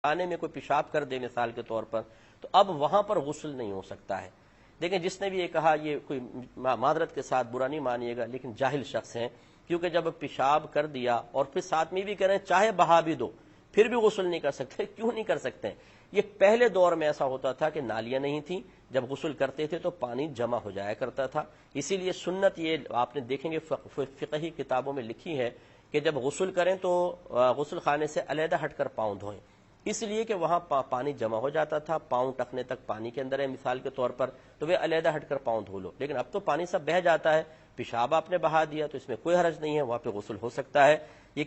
آنے میں کوئی پیشاب کر دے مثال کے طور پر، تو اب وہاں پر غسل نہیں ہو سکتا ہے۔ دیکھیں جس نے بھی یہ کہا، یہ کوئی معذرت کے ساتھ برا نہیں مانیے گا، لیکن جاہل شخص ہیں، کیونکہ جب پیشاب کر دیا اور پھر ساتھ میں بھی کریں چاہے بہا بھی دو پھر بھی غسل نہیں کر سکتے۔ کیوں نہیں کر سکتے؟ یہ پہلے دور میں ایسا ہوتا تھا کہ نالیاں نہیں تھیں، جب غسل کرتے تھے تو پانی جمع ہو جایا کرتا تھا، اسی لیے سنت یہ آپ نے دیکھیں گے فقہی کتابوں میں لکھی ہے کہ جب غسل کریں تو غسل خانے سے علیحدہ ہٹ کر پاؤں دھوئیں، اس لیے کہ وہاں پانی جمع ہو جاتا تھا، پاؤں ٹکنے تک پانی کے اندر ہے مثال کے طور پر، تو وہ علیحدہ ہٹ کر پاؤں دھو لو۔ لیکن اب تو پانی سب بہہ جاتا ہے، پیشاب آپ نے بہا دیا تو اس میں کوئی حرج نہیں ہے، وہاں پہ غسل ہو سکتا ہے۔ یہ